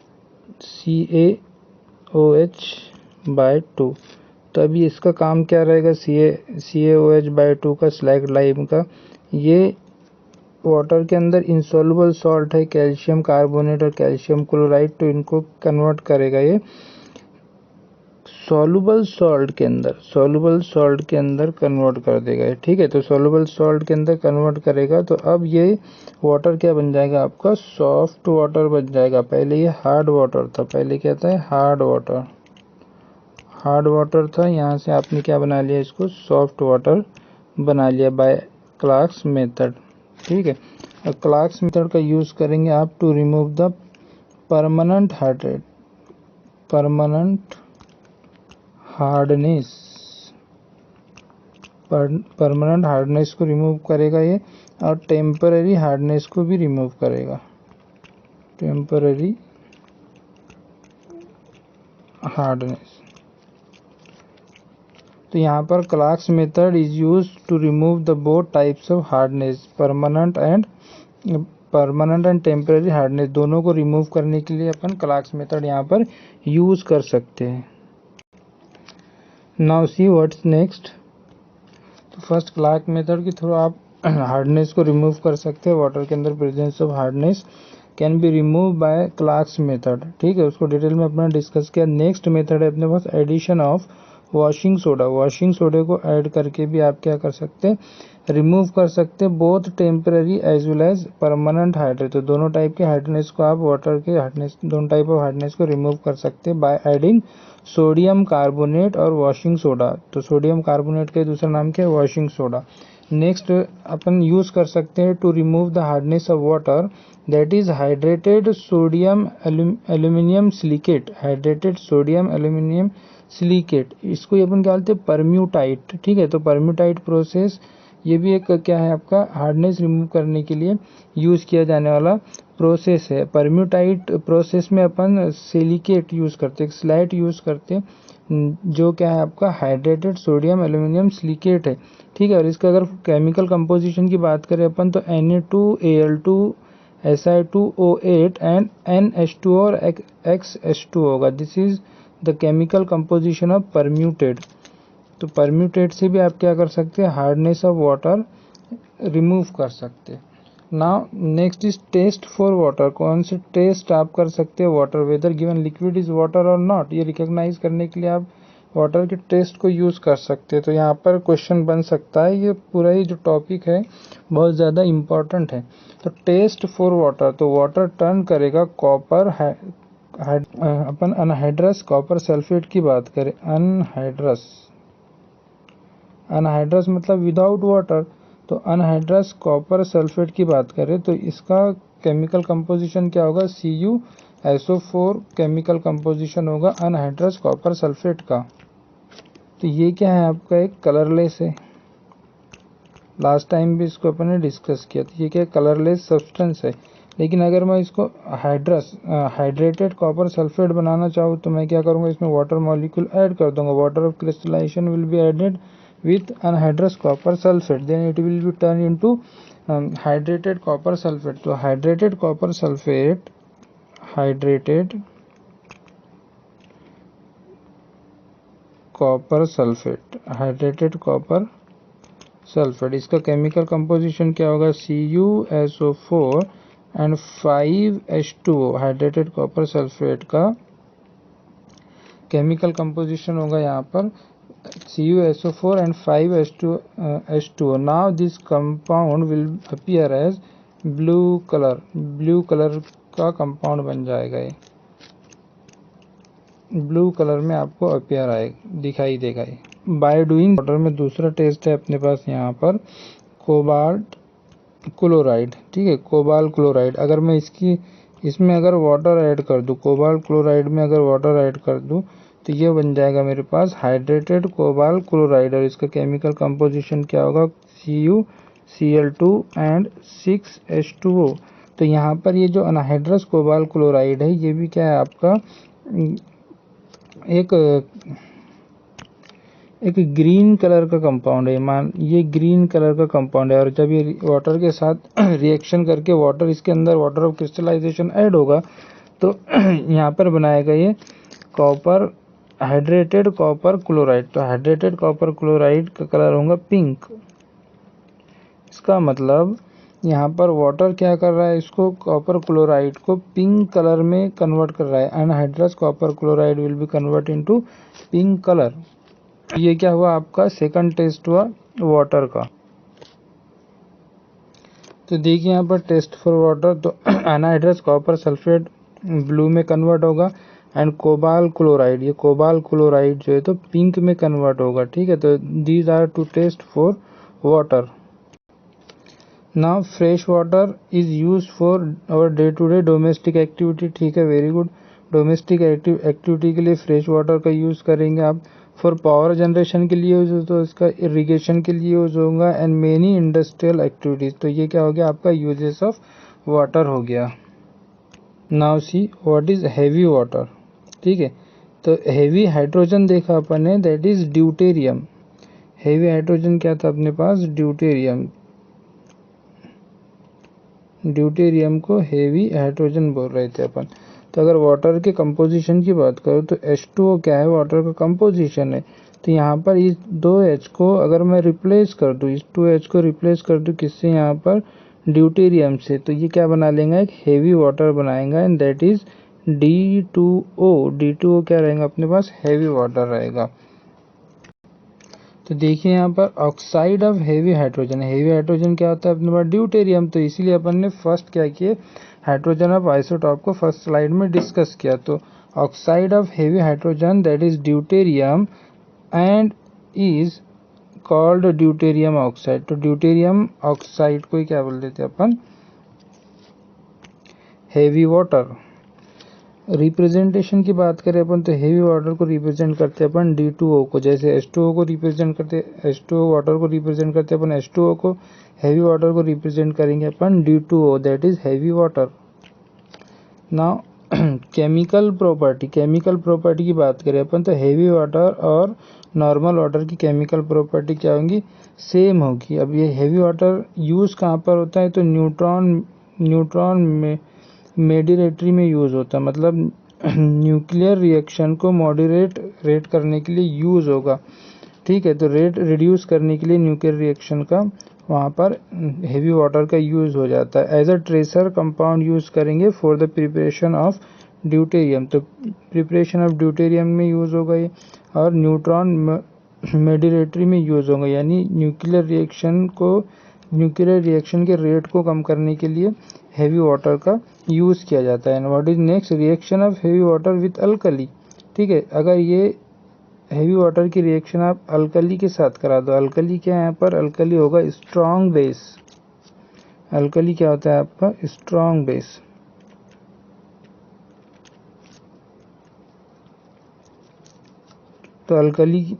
A: CaOH/2। तो अभी इसका काम क्या रहेगा, CaOH/2 का, स्लैक्ड लाइम का, ये वाटर के अंदर इंसॉल्युबल सॉल्ट है, कैल्शियम कार्बोनेट और कैल्शियम क्लोराइड, तो इनको कन्वर्ट करेगा ये सॉल्युबल सॉल्ट के अंदर कन्वर्ट कर देगा, ठीक है। तो सॉल्युबल सॉल्ट के अंदर कन्वर्ट करेगा, तो अब ये वाटर क्या बन जाएगा आपका, सॉफ्ट वाटर बन जाएगा। पहले ये हार्ड वाटर था, पहले क्या था, हार्ड वाटर था, यहाँ से आपने क्या बना लिया, इसको सॉफ्ट वाटर बना लिया बाय क्लार्क्स मेथड, ठीक है। और क्लार्क्स मेथड का यूज करेंगे आप to remove the permanent hardness को रिमूव करेगा ये, और टेम्पररी हार्डनेस को भी रिमूव करेगा, टेम्पररी हार्डनेस। तो यहाँ पर Clark's method is used to remove the both types of hardness, permanent and temporary hardness, दोनों को रिमूव करने के लिए अपन क्लार्क्स मेथड यहाँ पर यूज कर सकते हैं। Now see what's next. तो फर्स्ट क्लार्क मेथड के थ्रू आप हार्डनेस को रिमूव कर सकते हैं, वाटर के अंदर presence of hardness can be remove by Clark's method, ठीक है, उसको डिटेल में अपना डिस्कस किया। नेक्स्ट मेथड है अपने पास एडिशन ऑफ वॉशिंग सोडे को ऐड करके भी आप क्या कर सकते हैं, रिमूव कर सकते हैं both temporary as well as permanent hardness. तो दोनों टाइप के हार्डनेस को आप वाटर के हार्डनेस, दोनों टाइप ऑफ हार्डनेस को रिमूव कर सकते हैं बाय एडिंग सोडियम कार्बोनेट और वॉशिंग सोडा। तो सोडियम कार्बोनेट का दूसरा नाम क्या है, वॉशिंग सोडा। नेक्स्ट अपन यूज कर सकते हैं to remove the hardness of water, that is hydrated sodium aluminium silicate, इसको अपन क्या बोलते हैं, परम्यूटाइट, ठीक है। तो परम्यूटाइट प्रोसेस ये भी एक क्या है आपका, हार्डनेस रिमूव करने के लिए यूज किया जाने वाला प्रोसेस है। परम्यूटाइट प्रोसेस में अपन सिलिकेट यूज करते हैं, स्लाइट यूज करते हैं, जो क्या है आपका हाइड्रेटेड सोडियम एल्यूमिनियम सिलिकेट है, ठीक है। और इसका अगर केमिकल कंपोजिशन की बात करें अपन, तो Na2Al2 Si2O8 एंड NH2 और XH2 होगा। This is the chemical composition of permutit. तो परम्यूटेड से भी आप क्या कर सकते हैं, हार्डनेस ऑफ वाटर रिमूव कर सकते हैं। Now next is test for water, कौन से टेस्ट आप कर सकते हैं water, whether given liquid is water और नॉट, ये रिकॉग्नाइज करने के लिए आप वाटर के टेस्ट को यूज कर सकते हैं। तो यहाँ पर क्वेश्चन बन सकता है, ये पूरा ही जो टॉपिक है बहुत ज़्यादा इम्पोर्टेंट है। तो टेस्ट फॉर वाटर, तो वाटर टर्न करेगा कॉपर अपन अनहाइड्रस कॉपर सल्फेट की बात करें, अनहाइड्रस मतलब विदाउट वाटर, तो अनहाइड्रस कॉपर सल्फेट की बात करें तो इसका केमिकल कंपोजिशन क्या होगा, CuSO4 केमिकल कंपोजिशन होगा अनहाइड्रस कॉपर सल्फेट का। तो ये क्या है आपका, एक कलरलेस है, लास्ट टाइम भी इसको अपन ने डिस्कस किया था, ये क्या कलरलेस सब्सटेंस है। लेकिन अगर मैं इसको हाइड्रेटेड कॉपर सल्फेट बनाना चाहूँ तो मैं क्या करूँगा, इसमें वाटर मॉलिक्यूल ऐड कर दूंगा, water of crystallisation will be added with anhydrous copper sulfate, then it will be turned into hydrated copper sulfate. तो hydrated copper sulfate इसका केमिकल कंपोजिशन क्या होगा, CuSO4 and 5H2O, hydrated copper sulphate का chemical composition होगा यहाँ पर CuSO4 and 5 H2O. Now this compound will appear as blue color का compound बन जाएगा। ये ब्लू कलर में आपको अपियर आएगा, दिखाई देगा ये। बाय डूइंग वाटर में दूसरा टेस्ट है अपने पास यहाँ पर कोबाल्ट क्लोराइड, ठीक है, कोबाल्ट क्लोराइड। अगर मैं इसमें अगर वाटर ऐड कर दूं, कोबाल्ट क्लोराइड में अगर वाटर ऐड कर दूं तो ये बन जाएगा मेरे पास हाइड्रेटेड कोबाल्ट क्लोराइड। और इसका केमिकल कंपोजिशन क्या होगा, CuCl2 एंड 6H2O। तो यहाँ पर ये जो अनहाइड्रस कोबाल्ट क्लोराइड है ये भी क्या है आपका एक ग्रीन कलर का कंपाउंड है। ये ग्रीन कलर का कंपाउंड है और जब ये वाटर के साथ रिएक्शन करके वाटर इसके अंदर वाटर ऑफ क्रिस्टलाइजेशन ऐड होगा तो यहाँ पर बनाएगा ये कॉपर हाइड्रेटेड कॉपर क्लोराइड। तो हाइड्रेटेड कॉपर क्लोराइड का कलर होगा पिंक। इसका मतलब यहाँ पर वाटर क्या कर रहा है, इसको कॉपर क्लोराइड को पिंक कलर में कन्वर्ट कर रहा है। Anhydrous copper chloride will be convert into pink colour. ये क्या हुआ आपका सेकंड टेस्ट हुआ वाटर का। तो देखिए यहाँ पर टेस्ट फॉर वाटर, तो अनहाइड्रस कॉपर सल्फेट ब्लू में कन्वर्ट होगा एंड कोबाल्ट क्लोराइड, ये कोबाल्ट क्लोराइड जो है तो पिंक में कन्वर्ट होगा, ठीक है। तो these are two test for water. Now fresh water is use for our day to day domestic activity, ठीक है, वेरी गुड। डोमेस्टिक एक्टिविटी के लिए फ्रेश वाटर का यूज़ करेंगे आप। फॉर पावर जनरेशन के लिए यूज हो तो इसका इरिगेशन के लिए यूज होगा एंड मेनी इंडस्ट्रियल एक्टिविटीज। तो ये क्या हो गया आपका यूजेस ऑफ वाटर हो गया। Now see what is heavy water, ठीक है। तो हैवी हाइड्रोजन देखा अपन ने, that is deuterium. Heavy hydrogen क्या था अपने पास, ड्यूटेरियम। ड्यूटेरियम को हैवी हाइड्रोजन बोल रहे थे अपन। तो अगर वाटर के कंपोजिशन की बात करूँ तो H2O क्या है, वाटर का कंपोजिशन है। तो यहाँ पर इस 2H को अगर मैं रिप्लेस कर दूँ, इस 2H को रिप्लेस कर दूँ किससे, यहाँ पर ड्यूटेरियम से, तो ये क्या बना लेंगे, एक हेवी वाटर बनाएगा and that is D2O। D2O क्या रहेगा अपने पास, हैवी वाटर रहेगा। तो देखिए यहाँ पर oxide of heavy hydrogen, heavy hydrogen क्या होता है अपने पास, ड्यूटेरियम। तो इसीलिए अपन ने फर्स्ट क्या किए, हाइड्रोजन ऑफ आइसोटॉप को फर्स्ट स्लाइड में डिस्कस किया। तो oxide of heavy hydrogen that is deuterium and is called deuterium oxide. तो ड्यूटेरियम ऑक्साइड को ही क्या बोल देते हैं अपन, हेवी वाटर। रिप्रेजेंटेशन की बात करें अपन तो हेवी वाटर को रिप्रेजेंट करते हैं अपन D2O को, जैसे H2O को रिप्रेजेंट करते, H2O वाटर को रिप्रेजेंट करते हैं अपन H2O को, हेवी वाटर को रिप्रेजेंट करेंगे अपन D2O, that is heavy water. Now chemical property की बात करें अपन तो हेवी वाटर और नॉर्मल वाटर की केमिकल प्रॉपर्टी क्या होगी, सेम होगी। अब ये हेवी वाटर यूज़ कहाँ पर होता है, तो न्यूट्रॉन में मॉडरेटरी में यूज़ होता है, मतलब न्यूक्लियर रिएक्शन को मॉडरेट रेट करने के लिए यूज़ होगा, ठीक है। तो रेट रिड्यूस करने के लिए न्यूक्लियर रिएक्शन का वहाँ पर हेवी वाटर का यूज़ हो जाता है। As a tracer compound use करेंगे for the preparation of deuterium. तो प्रिपरेशन ऑफ ड्यूटेरियम में यूज़ होगा ये, और न्यूट्रॉन मॉडरेटरी में यूज़ होगा, यानी न्यूक्लियर रिएक्शन के रेट को कम करने के लिए हेवी वाटर का यूज़ किया जाता है। What is next, reaction of heavy water with alkali, ठीक है। अगर ये हेवी वाटर की रिएक्शन आप अल्कली के साथ करा दो, अल्कली क्या है यहाँ पर, अल्कली होगा स्ट्रॉन्ग बेस। अल्कली क्या होता है आपका, स्ट्रॉन्ग बेस। तो अल्कली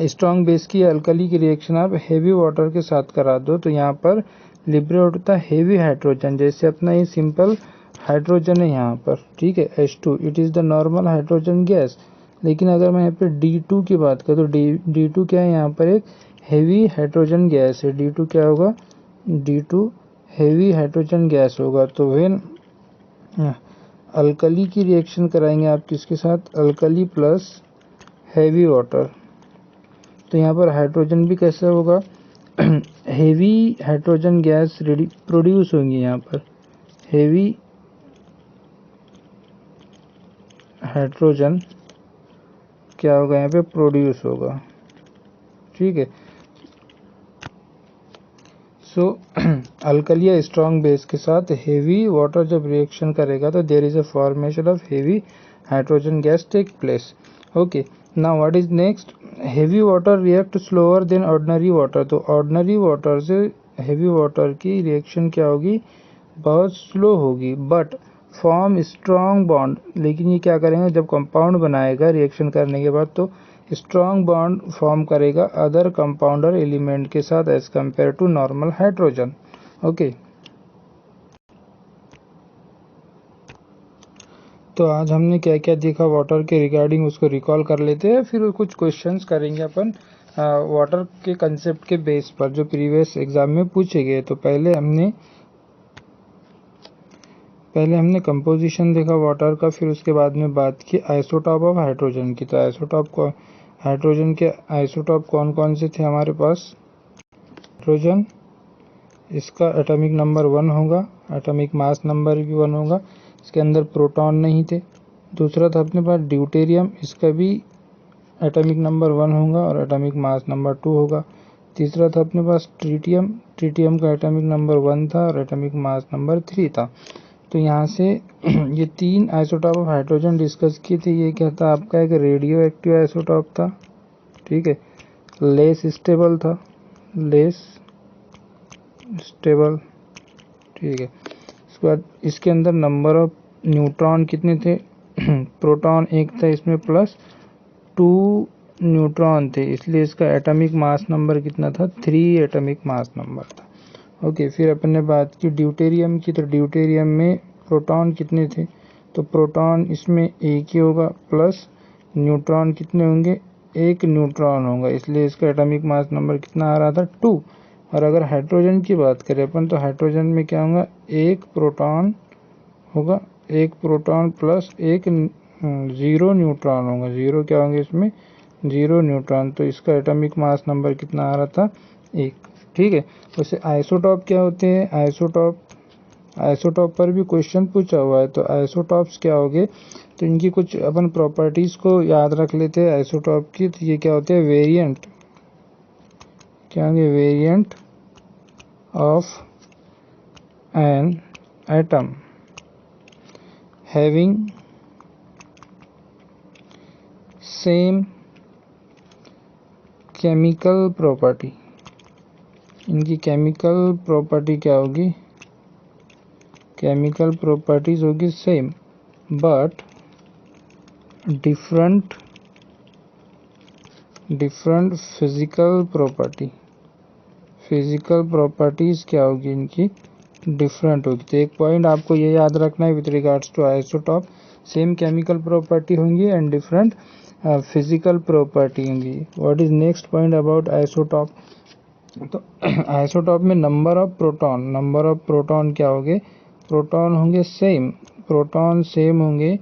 A: स्ट्रॉन्ग बेस की अल्कली की रिएक्शन आप हेवी वाटर के साथ करा दो तो यहाँ पर लिबरेट होता है हेवी हाइड्रोजन। जैसे अपना ये सिंपल हाइड्रोजन है यहाँ पर, ठीक है, H2, it is the normal hydrogen gas. लेकिन अगर मैं यहाँ पे D2 की बात करूँ तो D2 क्या है, यहाँ पर एक हेवी हाइड्रोजन गैस है। D2 क्या होगा, D2 हेवी हाइड्रोजन गैस होगा। तो वेन अल्कली की रिएक्शन कराएंगे आप किसके साथ, अल्कली प्लस हैवी वाटर, तो यहाँ पर हाइड्रोजन भी कैसे होगा, हेवी हाइड्रोजन गैस प्रोड्यूस होंगी। यहाँ पर हेवी हाइड्रोजन क्या होगा, यहाँ पे प्रोड्यूस होगा। ठीक है। सो अल्कली या स्ट्रॉन्ग बेस के साथ हेवी वाटर जब रिएक्शन करेगा तो there is a formation of heavy hydrogen gas take place. Okay, now what is next, heavy water react slower than ordinary water. तो ऑर्डिनरी वाटर से heavy water की reaction क्या होगी, बहुत स्लो होगी, बट फॉर्म स्ट्रॉन्ग बॉन्ड। लेकिन ये क्या करेंगे, जब कंपाउंड बनाएगा रिएक्शन करने के बाद तो स्ट्रॉन्ग बॉन्ड फॉर्म करेगा अदर कंपाउंडर एलिमेंट के साथ as compare to normal hydrogen. Okay, तो आज हमने क्या क्या देखा वाटर के रिगार्डिंग, उसको रिकॉल कर लेते हैं, फिर कुछ क्वेश्चंस करेंगे अपन वाटर के कंसेप्ट के बेस पर जो प्रीवियस एग्जाम में पूछे गए। तो पहले हमने कंपोजिशन देखा वाटर का, फिर उसके बाद में बात की आइसोटॉप ऑफ हाइड्रोजन की। तो आइसोटॉप को हाइड्रोजन के आइसोटॉप कौन कौन से थे हमारे पास, हाइड्रोजन, इसका एटॉमिक नंबर 1 होगा, एटॉमिक मास नंबर भी 1 होगा, इसके अंदर प्रोटॉन नहीं थे। दूसरा था अपने पास ड्यूटेरियम, इसका भी एटॉमिक नंबर 1 होगा और एटॉमिक मास नंबर 2 होगा। तीसरा था अपने पास ट्रीटियम, ट्रीटियम का एटॉमिक नंबर 1 था और एटॉमिक मास नंबर 3 था। तो यहाँ से ये 3 आइसोटॉप ऑफ हाइड्रोजन डिस्कस किए थे। ये क्या था आपका, एक रेडियो एक्टिव आइसोटॉप था, ठीक है, लेस स्टेबल था, लेस स्टेबल, ठीक है। इसके बाद इसके अंदर नंबर ऑफ न्यूट्रॉन कितने थे, प्रोटॉन एक था, इसमें प्लस 2 न्यूट्रॉन थे, इसलिए इसका एटॉमिक मास नंबर कितना था, 3 एटॉमिक मास नंबर था। ओके, फिर अपन ने बात की ड्यूटेरियम की। तो ड्यूटेरियम में प्रोटॉन कितने थे, तो प्रोटॉन इसमें एक ही होगा, प्लस न्यूट्रॉन कितने होंगे, 1 न्यूट्रॉन होगा, इसलिए इसका एटॉमिक मास नंबर कितना आ रहा था, 2। और अगर हाइड्रोजन की बात करें अपन, तो हाइड्रोजन में क्या होगा, 1 प्रोटॉन होगा, 1 प्रोटॉन प्लस 1 0 न्यूट्रॉन होगा, 0 क्या होंगे इसमें, 0 न्यूट्रॉन। तो इसका एटॉमिक मास नंबर कितना आ रहा था, 1, ठीक है। वैसे आइसोटॉप क्या होते हैं, आइसोटॉप पर भी क्वेश्चन पूछा हुआ है। तो आइसोटॉप्स क्या होंगे, तो इनकी कुछ अपन प्रॉपर्टीज को याद रख लेते हैं आइसोटॉप की। तो ये क्या होते हैं, वेरिएंट, क्या होंगे, variant of an atom having same chemical property. इनकी केमिकल प्रॉपर्टी क्या होगी, केमिकल प्रॉपर्टीज होगी same but different physical property, physical properties क्या होगी इनकी, डिफरेंट होगी। तो एक पॉइंट आपको ये याद रखना है with regards to isotope, same chemical property होंगी एंड डिफरेंट फिजिकल प्रॉपर्टी होंगी। What is next point about isotope, तो आइसोटॉप में नंबर ऑफ प्रोटॉन क्या होंगे, प्रोटॉन होंगे सेम, प्रोटॉन सेम होंगे,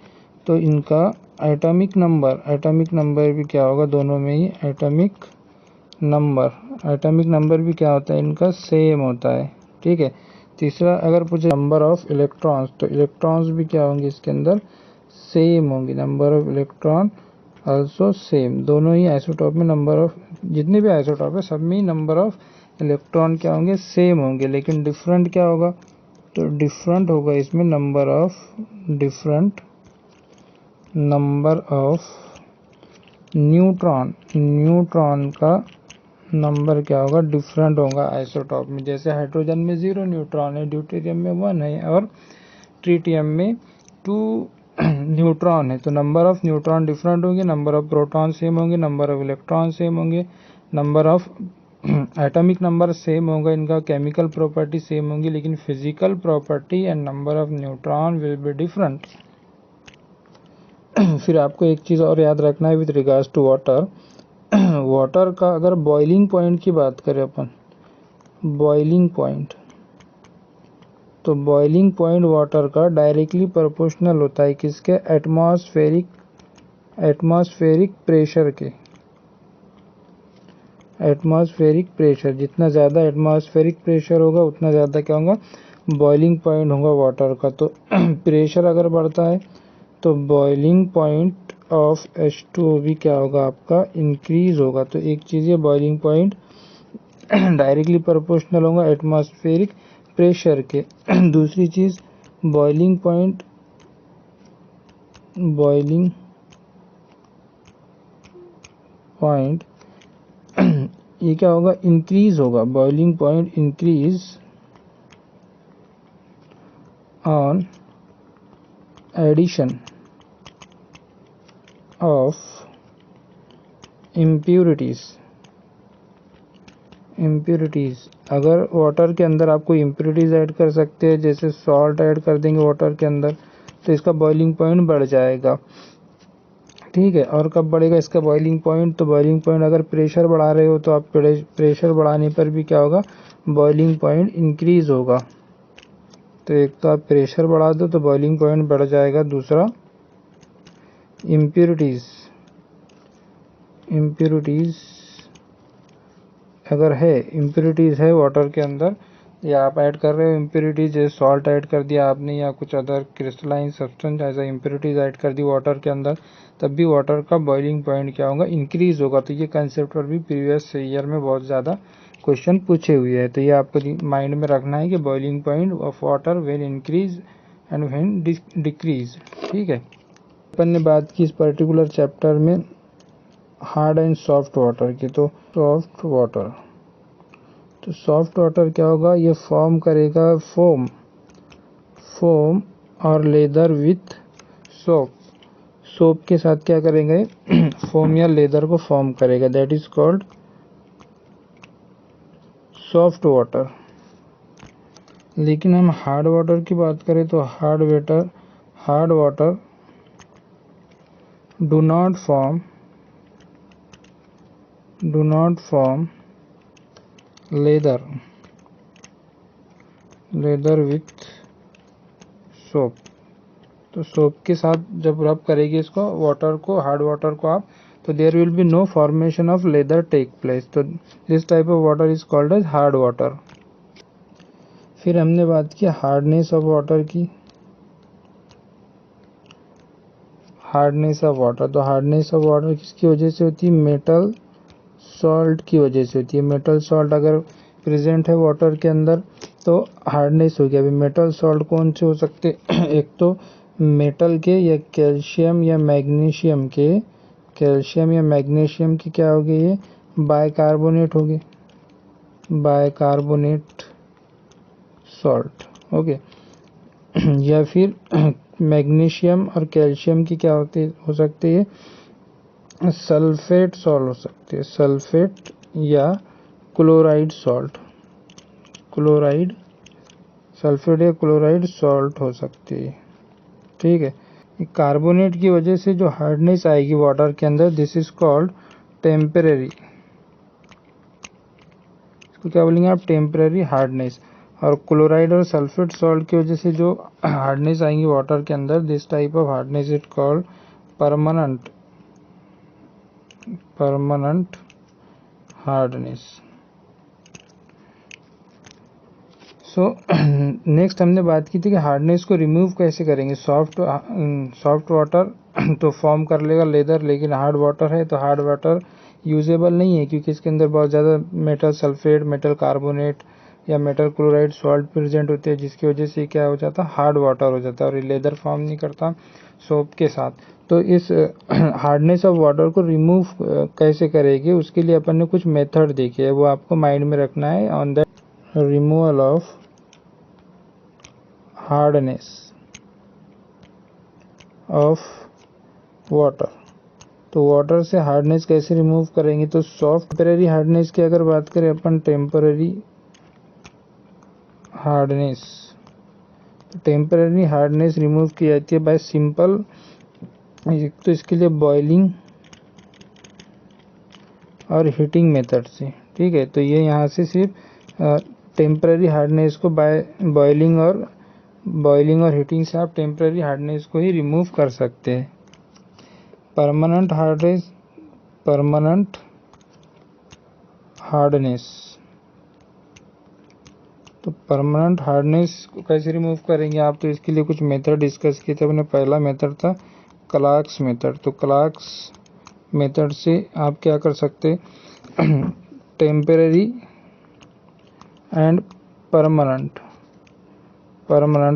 A: तो इनका एटॉमिक नंबर भी क्या होगा, दोनों में ही एटॉमिक नंबर भी क्या होता है, इनका सेम होता है, ठीक है। तीसरा अगर पूछे नंबर ऑफ इलेक्ट्रॉन्स, तो इलेक्ट्रॉन्स भी क्या होंगे इसके अंदर, सेम होंगे, number of electron also same. दोनों ही आइसोटॉप में नंबर ऑफ, जितने भी आइसोटॉप है सब में नंबर ऑफ इलेक्ट्रॉन क्या होंगे, सेम होंगे, लेकिन डिफरेंट क्या होगा, तो डिफरेंट होगा इसमें नंबर ऑफ न्यूट्रॉन का नंबर क्या होगा, डिफरेंट होगा आइसोटॉप में। जैसे हाइड्रोजन में 0 न्यूट्रॉन है, ड्यूटेरियम में 1 है और ट्रीटियम में 2 न्यूट्रॉन है, तो नंबर ऑफ न्यूट्रॉन डिफरेंट होंगे, नंबर ऑफ प्रोटॉन सेम होंगे, नंबर ऑफ इलेक्ट्रॉन सेम होंगे, number of atomic number same होगा, इनका केमिकल प्रॉपर्टी सेम होंगी, लेकिन physical property and number of neutron will be different. फिर आपको एक चीज़ और याद रखना है with regards to water, water का अगर बॉइलिंग पॉइंट की बात करें अपन, बॉइलिंग पॉइंट, तो बॉइलिंग पॉइंट वाटर का डायरेक्टली प्रोपोर्शनल होता है किसके, एटमॉस्फेरिक प्रेशर के, एटमॉस्फेरिक प्रेशर, जितना ज़्यादा एटमॉस्फेरिक प्रेशर होगा उतना ज़्यादा क्या होगा, बॉइलिंग पॉइंट होगा वाटर का। तो प्रेशर अगर बढ़ता है तो बॉइलिंग पॉइंट ऑफ H2O भी क्या होगा आपका, इंक्रीज होगा। तो एक चीज़ ये बॉइलिंग पॉइंट डायरेक्टली प्रोपोर्शनल होगा एटमॉस्फेरिक प्रेशर के। दूसरी चीज़ बॉइलिंग पॉइंट ये क्या होगा, इंक्रीज होगा। Boiling point increase on addition of impurities. अगर वाटर के अंदर आप कोई इम्प्यूरिटीज ऐड कर सकते हैं, जैसे सॉल्ट ऐड कर देंगे वाटर के अंदर, तो इसका बॉइलिंग पॉइंट बढ़ जाएगा। ठीक है, और कब बढ़ेगा इसका बॉइलिंग पॉइंट, तो बॉइलिंग पॉइंट अगर प्रेशर बढ़ा रहे हो तो आप प्रेशर बढ़ाने पर भी क्या होगा, बॉइलिंग पॉइंट इंक्रीज होगा। तो एक तो आप प्रेशर बढ़ा दो तो बॉइलिंग पॉइंट बढ़ जाएगा। दूसरा इम्प्यूरिटीज अगर है, इम्प्यूरिटीज है वाटर के अंदर, या आप ऐड कर रहे हो इम्प्यूरिटीज, जैसे सॉल्ट ऐड कर दिया आपने या कुछ अदर क्रिस्टलाइन सब्सटेंस ऐसा इम्प्यूरिटीज ऐड कर दी वाटर के अंदर, तब भी वाटर का बॉइलिंग पॉइंट क्या होगा, इंक्रीज होगा। तो ये कंसेप्ट पर भी प्रीवियस ईयर में बहुत ज़्यादा क्वेश्चन पूछे हुए हैं। तो ये आपको माइंड में रखना है कि boiling point of water when increase and when decrease. ठीक है, अपन ने बात की इस पर्टिकुलर चैप्टर में हार्ड एंड सॉफ्ट वाटर की। तो सॉफ्ट वाटर क्या होगा, ये फॉर्म करेगा फोम और लेदर विथ सोप के साथ क्या करेंगे, फोम या लेदर को फॉर्म करेगा, that is called soft water. लेकिन हम हार्ड वाटर की बात करें तो hard water do not form lather with soap. तो सोप के साथ जब रब करेगी इसको, वाटर को, हार्ड वाटर को आप, तो there will be no formation of lather take place. तो this type of water is called as hard water. फिर हमने बात की हार्डनेस ऑफ वाटर की। हार्डनेस ऑफ वाटर, तो हार्डनेस ऑफ वाटर किसकी वजह से होती है, मेटल सॉल्ट की वजह से होती है। मेटल सॉल्ट अगर प्रेजेंट है वाटर के अंदर तो हार्डनेस हो गया। अभी मेटल सॉल्ट कौन से हो सकते, एक तो मेटल के या कैल्शियम या मैग्नीशियम की क्या हो गई, ये बाइकार्बोनेट हो गए, बाइकार्बोनेट सॉल्ट। ओके, या फिर मैग्नीशियम और कैल्शियम की क्या हो सकती है, सल्फेट सॉल्ट हो सकती है, सल्फेट या क्लोराइड सॉल्ट, सल्फेट या क्लोराइड सॉल्ट हो सकती है। ठीक है, कार्बोनेट की वजह से जो हार्डनेस आएगी वाटर के अंदर, दिस इज कॉल्ड टेम्परेरी। इसको क्या बोलेंगे आप, टेम्परेरी हार्डनेस। और क्लोराइड और सल्फेट सॉल्ट की वजह से जो हार्डनेस आएंगी वाटर के अंदर, this type of hardness is called permanent hardness. So next हमने बात की थी कि हार्डनेस को रिमूव कैसे करेंगे। सॉफ्ट वाटर तो फॉर्म कर लेगा लेदर, लेकिन हार्ड वाटर है तो हार्ड वाटर यूजेबल नहीं है, क्योंकि इसके अंदर बहुत ज़्यादा मेटल सल्फेट, मेटल कार्बोनेट या मेटल क्लोराइड सॉल्ट प्रेजेंट होते हैं, जिसकी वजह से क्या हो जाता है, हार्ड वाटर हो जाता है, और ये लेदर फॉर्म नहीं करता सोप के साथ। तो इस हार्डनेस ऑफ वाटर को रिमूव कैसे करेंगे, उसके लिए अपन ने कुछ मेथड देखे है, वो आपको माइंड में रखना है। On that removal of hardness of water. तो वाटर से हार्डनेस कैसे रिमूव करेंगे, तो सॉफ्ट टेम्परेरी हार्डनेस की अगर बात करें अपन, टेम्परेरी हार्डनेस रिमूव की जाती है बाय सिंपल, एक तो इसके लिए बॉइलिंग और हीटिंग मेथड से। ठीक है, तो ये यहाँ से सिर्फ टेम्परेरी हार्डनेस को बाय बॉइलिंग और हीटिंग से आप टेम्परेरी हार्डनेस को ही रिमूव कर सकते हैं। परमानेंट हार्डनेस, तो परमानेंट हार्डनेस को कैसे रिमूव करेंगे आप, तो इसके लिए कुछ मेथड डिस्कस किए थे अपने। पहला मेथड था क्लार्क्स मेथड। तो क्लार्क्स मेथड से आप क्या कर सकते, टेम्परेरी एंड परमानेंट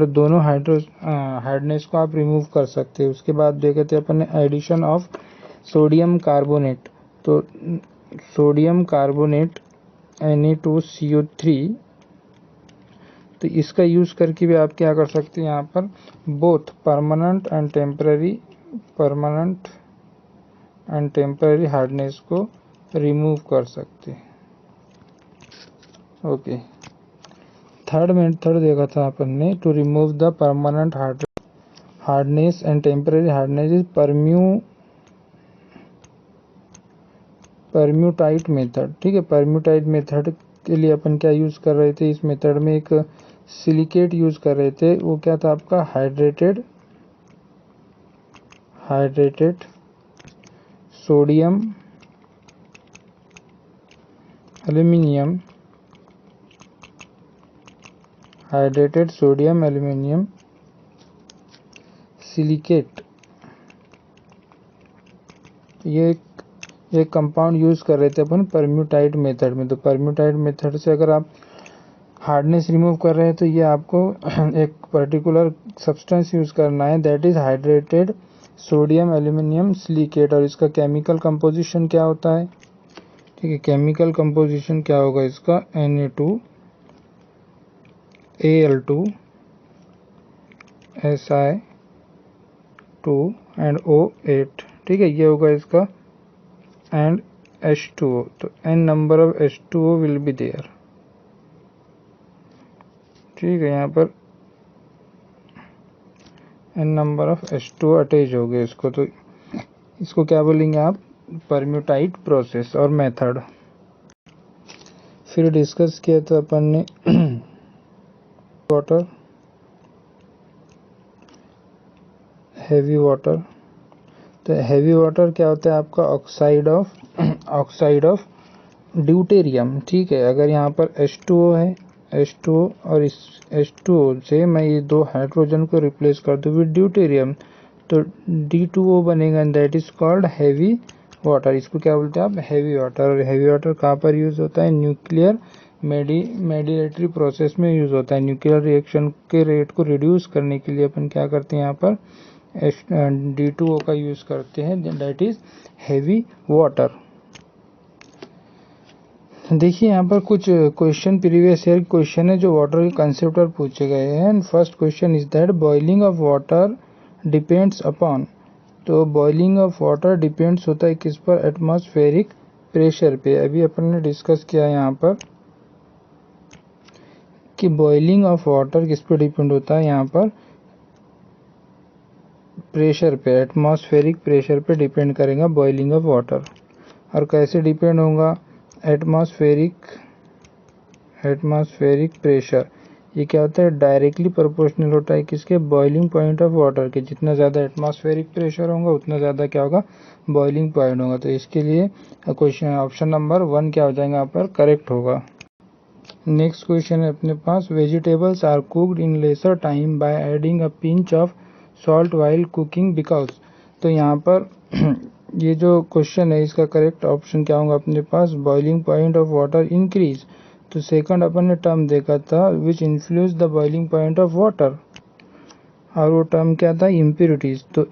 A: दोनों हार्डनेस को आप रिमूव कर सकते हैं। उसके बाद देखे थे अपन ने एडिशन ऑफ सोडियम कार्बोनेट। तो सोडियम कार्बोनेट Na2CO3, तो इसका यूज़ करके भी आप क्या कर सकते हैं, यहाँ पर both permanent and temporary hardness को रिमूव कर सकते हैं। ओके, थर्ड मेथड देखा था अपन ने, to remove the permanent hardness and temporary hardness is permutit method. ठीक है, परम्यूटाइट मेथड के लिए अपन क्या यूज़ कर रहे थे, इस मेथड में एक सिलिकेट यूज़ कर रहे थे। वो क्या था आपका, हाइड्रेटेड सोडियम एल्यूमिनियम सिलिकेट, ये एक कंपाउंड यूज़ कर रहे थे अपन परम्यूटाइट मेथड में। तो परम्यूटाइट मेथड से अगर आप हार्डनेस रिमूव कर रहे हैं तो ये आपको एक पर्टिकुलर सब्सटेंस यूज़ करना है, that is hydrated sodium aluminium silicate. और इसका केमिकल कंपोजिशन क्या होता है, ठीक है, केमिकल कंपोजिशन क्या होगा इसका, Na2Al2Si2 एंड O8। ठीक है, ये होगा इसका, एंड H2O। तो n number of H2O will be there. ठीक है, यहाँ पर n number of H2O attach हो गए इसको। तो इसको क्या बोलेंगे आप, परम्यूटाइट प्रोसेस और मेथड। फिर डिस्कस किया था अपन ने वाटर, हैवी वाटर। तो हैवी वाटर क्या होता है आपका, ऑक्साइड ऑफ ड्यूटेरियम। ठीक है, अगर यहाँ पर H2O है, H2O और इस H2O से मैं ये दो हाइड्रोजन को रिप्लेस कर दूँ विद ड्यूटेरियम, तो D2O बनेगा and that is called heavy water. इसको क्या बोलते हैं आप, हैवी वाटर। और हैवी वाटर कहाँ पर यूज़ होता है, न्यूक्लियर मेडिएटरी प्रोसेस में यूज़ होता है। न्यूक्लियर रिएक्शन के रेट को रिड्यूस करने के लिए अपन क्या करते हैं, यहाँ पर D2O का यूज़ करते हैं, दैट इज हैवी वाटर। देखिए यहाँ पर कुछ क्वेश्चन प्रीवियस ईयर क्वेश्चन है जो वाटर के कंसेप्ट पर पूछे गए हैं। First question is that boiling of water depends upon. तो बॉइलिंग ऑफ वाटर डिपेंड्स होता है किस पर, एटमॉस्फेरिक प्रेशर पे। अभी अपन ने डिस्कस किया यहाँ पर कि बॉइलिंग ऑफ वाटर किस पर डिपेंड होता है, यहाँ पर प्रेशर पे, एटमॉस्फेरिक प्रेशर पे डिपेंड करेगा बॉइलिंग ऑफ वाटर। और कैसे डिपेंड होगा, एटमॉस्फेरिक प्रेशर, ये क्या होता है, डायरेक्टली प्रोपोर्शनल होता है किसके, बॉइलिंग पॉइंट ऑफ वाटर के। जितना ज़्यादा एटमॉस्फेरिक प्रेशर होगा उतना ज़्यादा क्या होगा, बॉइलिंग पॉइंट होगा। तो इसके लिए क्वेश्चन ऑप्शन नंबर 1 क्या हो जाएगा यहाँ पर, करेक्ट होगा। नेक्स्ट क्वेश्चन है अपने पास, vegetables are cooked in lesser time by adding a pinch of salt while cooking because. तो यहाँ पर ये जो क्वेश्चन है इसका करेक्ट ऑप्शन क्या होगा अपने पास, boiling point of water increase. तो सेकंड अपन ने टर्म देखा था which influence the boiling point of water, और वो टर्म क्या था, इम्प्यूरिटीज। तो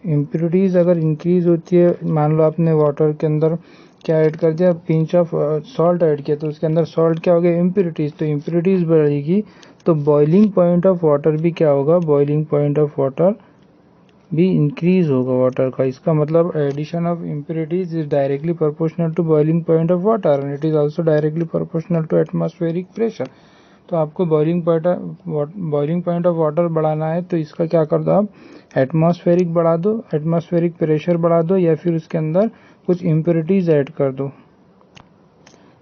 A: इम्प्यूरिटीज अगर इंक्रीज होती है, मान लो आपने वाटर के अंदर क्या ऐड कर दिया, पिंच ऑफ सॉल्ट ऐड किया, तो उसके अंदर सॉल्ट क्या हो गया, इम्प्यूरिटीज। तो इम्प्यूरिटीज बढ़ेगी तो बॉइलिंग पॉइंट ऑफ वाटर भी क्या होगा, बॉइलिंग पॉइंट ऑफ वाटर भी इंक्रीज होगा वाटर का। इसका मतलब addition of impurities is directly proportional to boiling point of water and it is also directly proportional to atmospheric pressure. तो आपको बॉइलिंग पॉइंट ऑफ वाटर बढ़ाना है तो इसका क्या कर दो आप, एटमॉस्फेरिक बढ़ा दो, एटमॉस्फेरिक प्रेशर बढ़ा दो, या फिर उसके अंदर कुछ इम्प्यूरिटीज ऐड कर दो।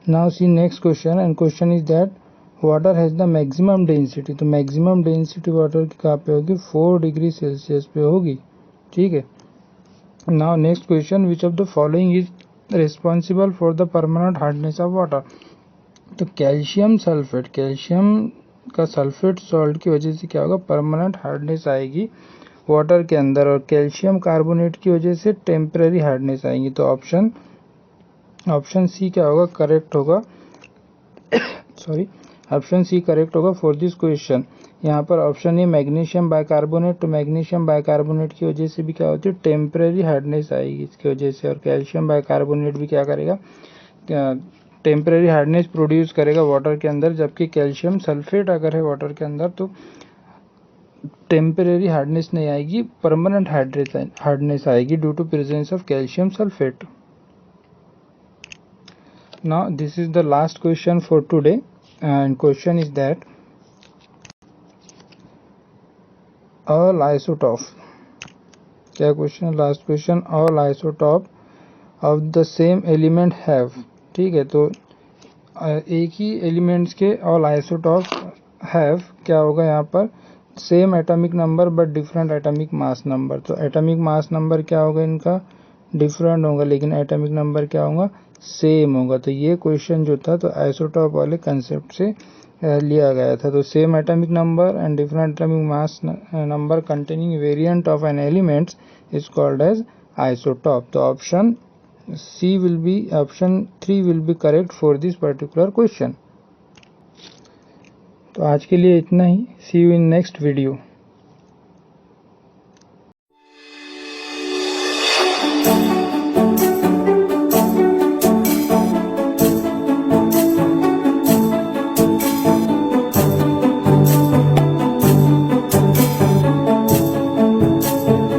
A: Now see next question, and question is that water has the maximum density. तो मैक्सिमम डेंसिटी वाटर की कहाँ पे होगी, 4 डिग्री सेल्सियस पे होगी। ठीक है, now next question, which of the following is responsible for the permanent hardness of water. तो कैल्शियम सल्फेट, कैल्शियम का सल्फेट सॉल्ट की वजह से क्या होगा, परमानेंट हार्डनेस आएगी वाटर के अंदर, और कैल्शियम कार्बोनेट की वजह से टेम्परेरी हार्डनेस आएगी। तो ऑप्शन सी क्या होगा, करेक्ट होगा सॉरी, ऑप्शन सी करेक्ट होगा फॉर दिस क्वेश्चन। यहाँ पर ऑप्शन ए मैग्नीशियम बाइकार्बोनेट, तो मैग्नीशियम बाइकार्बोनेट की वजह से भी क्या होती है, टेम्परेरी हार्डनेस आएगी इसकी वजह से, और कैल्शियम बाइकार्बोनेट भी क्या करेगा, टेम्परेरी हार्डनेस प्रोड्यूस करेगा वाटर के अंदर, जबकि कैल्शियम सल्फेट अगर है वाटर के अंदर तो टेम्परेरी हार्डनेस नहीं आएगी, परमानेंट हार्डनेस आएगी due to presence of calcium sulphate. Now this is the last question for today, and question is that all isotope, क्या question, last question, all isotope of the same element have, ठीक है, तो एक ही elements के all isotope have क्या होगा यहाँ पर, same atomic number but different atomic mass number. तो एटॉमिक मास नंबर क्या होगा इनका, डिफरेंट होगा, लेकिन एटॉमिक नंबर क्या होगा, सेम होगा। तो ये क्वेश्चन जो था तो आइसोटॉप वाले कंसेप्ट से लिया गया था। तो same atomic number and different atomic mass number containing variant of an elements is called as isotope. तो option C will be, option 3 will be correct for this particular question. तो आज के लिए इतना ही, see you in next video.